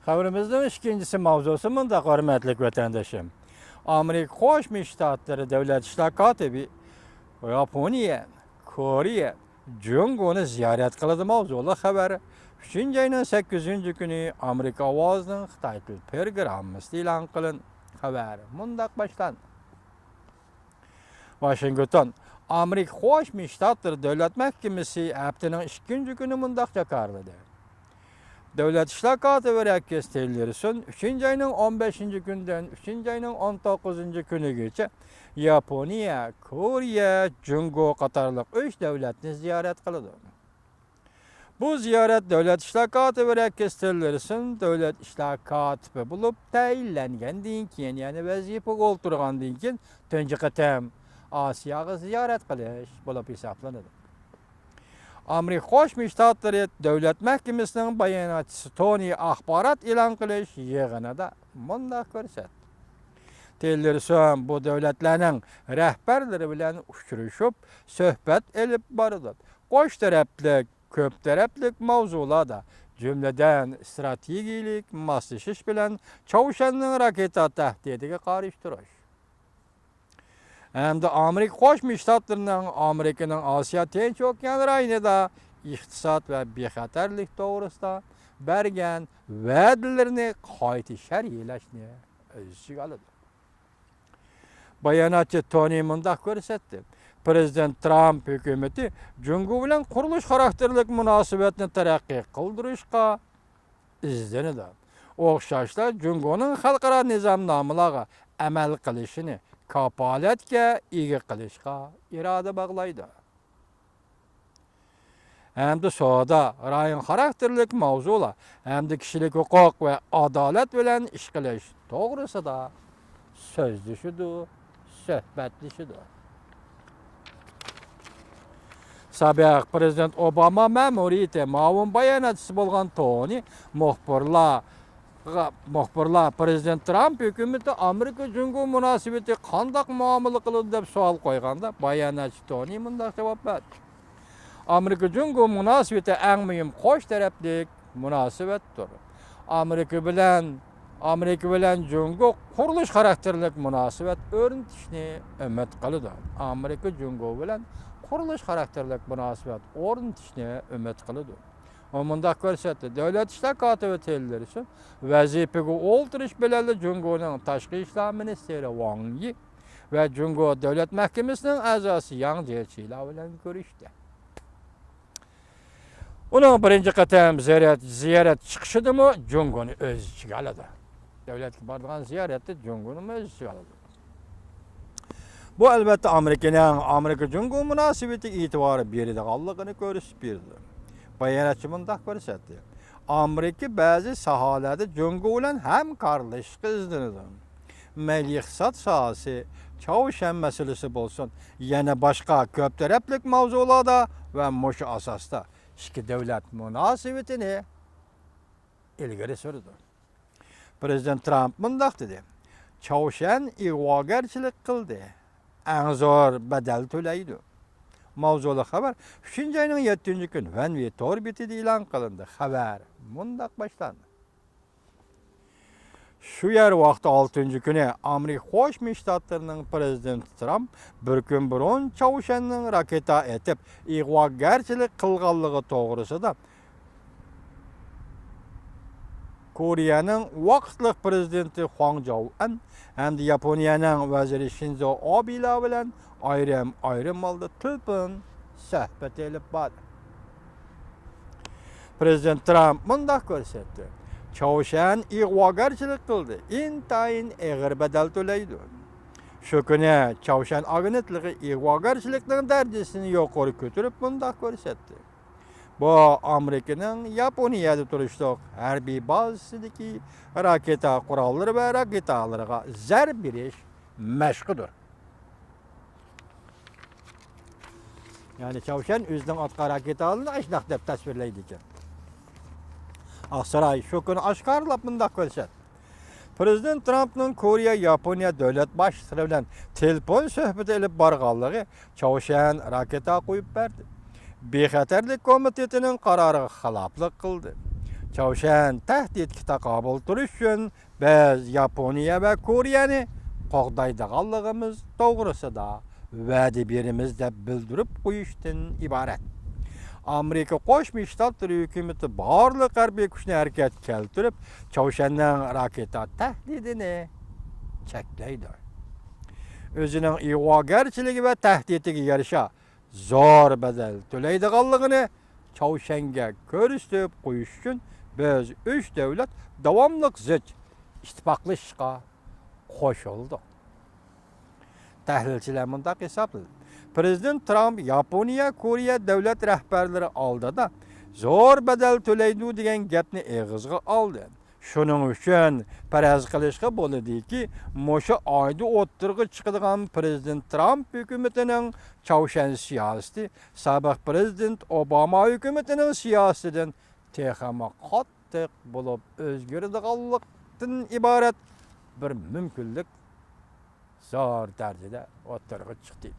Xəbərimizin ikincisi mavzusu mında hörmətli vətəndaşım. Amerika Qoşmuş Ştatları Dövlət İşlər katibi Yaponiya, Koreya, Cungonu ziyaret qiladi mavzuli xəbəri. 3 ayının 8 günü Amerika ovozinin Xitoy til programmasi e'lon qilindi. Xəbər mundaq başlandı. Washington Amerika Qoşmuş Ştatları Dövlət Məhkəməsi haftanın 2 günü mundaq çağırdı. Dövlət İşlər katibi Rəkkes Tillerson 3 ayının 15 gündən 3 ayının 19 günügacha Yaponiya, Koreya, Jungo qatarlıq 3 dövlətni ziyaret qiladi. Bu ziyaret Dövlət İşlər katibi Rəkkes Tillerson Dövlət İşlər katibi bo'lib tayinlangandan keyin, ya'ni vazifaga o'tirgandan keyin tunji qatam Osiyoga ziyaret qilish bo'lib hisoblanadi. Amerika Qo'shma Shtatlari Davlat Mahkamasining bayonotchisi Tony axborot e'lon qilish yig'inida bunday ko'rsatdi. Tillerson bu davlatlarning rahbarlari bilan uchrashib, suhbat olib bordi. Qo'sh taraflik, ko'p taraflik mavzularda, jumladan strategik moslashish bilan Chavushanning raketa tahdidiga qarshi turish. Hem de Amerika Qo'shma Shtatlarining Amerikaning Osiyo Tinch okean rayonida iqtisod va bexatarlik to'g'risida bergan va'dalarini qayta sharhlashni o'z ichiga oladi. Bayonotchi Tony mundaq ko'rsatdi. Prezident Trump hukumati Jungo bilan qurilish xarakterlik munosabatni taraqqiy qildirishga izlanadi. O'xshashlar Jungoning xalqaro nizomnomalarga amal qilishini kapolatga ega qilishga iroda bog'laydi. Hamda savdo, rayon xarakterlik mavzular, hamda kishilik huquq va adolat bilan ish qilish to'g'risida so'zlashidir, suhbatlashidir. Sabiq Prezident Obama ma'muriyati ma'lum bayonotchisi bo'lgan Tony muxbirlar Prezident Trump hukumati Amerika Jungo munosabati qanday muomala qiladi deb savol qo'yganda bayonotchi Tony bunday javob berdi. Amerika Jungo munosabati eng muhim qo'sh taraflik munosabatdir. Amerika bilan Jungo qurilish xarakterlik munosabat o'rnatishni umid qiladi. Amerika Jungo bilan qurilish xarakterlik munosabat o'rnatishni umid qiladi. Mundaq ko'rsatdi. Davlat ishlar kotibi Tillerson vazifaga o'ltirish bilan Jungoning tashqi ishlar ministri Wang Yi va Jungo davlat mahkamasining a'zosi Yang Jiechi bilan ko'rishdi. Uning birinchi qatam ziyorat chiqishidimi Jungoni o'z ichiga oladi. Davlatga borgan ziyoratda Jungoni o'z ichiga oladi. Bu albatta Amerika Jungo munosabatiga e'tibor beradiganligini ko'rsatib berdi. Bayonotchi mundaq ko'rsatdi. Amerika ba'zi sohalarda Jungo bilan hamkorlashishga izlanadi. Milliy iqtisod sohasi, Chavushan masalasi bo'lsin, yana boshqa ko'p taraflik mavzularda va mushu asosda ikki davlat munosabatini ilgari surdi. Prezident Trump mundaq dedi. Chavushan ig'vogarchilik qildi. Eng zo'r badal to'laydi. Mavzuli xabar 3 ayning 7 kun Vanvi Tor betida e'lon qilindi. Xabar mundaq boshlandi. Shu yer vaqti 6 kuni Amerika Qo'shma Shtatlarining prezidenti Trump bir kun burun Chavushanning raketa etib ig'vogarchilik qilganligi to'g'risida Koreyaning vaqtli prezidenti Hwang Jae-in hamda Yaponiyaning vaziri Shinzo Abe bilan ayrim holda telefon suhbat olib bordi. Prezident Trump mundaq ko'rsatdi. Chavushan ig'vogarchilik qildi, intayin og'ir badal to'laydi. Shu kuni Chavushan agentligi ig'vogarchilikning darajasini yuqori ko'tarib mundaq ko'rsatdi. Bu Amerikaning Yaponiyada turishliq harbiy bazasidagi raketa qurollari va raketalarga zarb berish mashqidir. Yani Chavushan o'zining otqa raketalarni ashnaq deb tasvirlaydi ekan. Aqsaray shu kuni oshkorlab bundaq ko'rsatdi. Prezident Trumpning Koreya, Yaponiya davlat boshlig'lari bilan telefon suhbati olib borganligi Chavushan raketa qo'yib berdi. Bexatarlik komitetining qaroriga xiloflik qildi. Çavşan tehdit taqabul turish üçün biz Yaponiya ve Koreyani qoğdaydiganligimiz to'g'risida va'da berimiz deb bildirib qo'yishdan iborat. Amerika Qo'shma Shtatlari hukumati barliq harbiy kuchni harakat keltirib, Çavşanning raketa tahdidini cheklaydi. O'zining ig'vogarchiligi va tahdidiga yarasha zo'r badal to'laydiganligini Çavşanga ko'rsatib qo'yish uchun biz 3 davlat davomliq zich ittifoqlashishga qo'shildi. Tahlilchilar mundaq hisoblaydi. Prezident Trump Yaponiya, Koreya davlat rahbarlari oldida zo'r badal to'laydi degan gapni eg'izga oldi. Shuning uchun faraz qilishga bo'ladiki, mushu oyda o'ttirg'i chiqadigan prezident Trump hukumatining Çavşan siyosati sobiq prezident Obama hukumatining siyosatidan texama qattiq bo'lib o'zgaradiganlikdan iborat bir mumkinlik zo'r darajada o'ttirg'i chiqdi.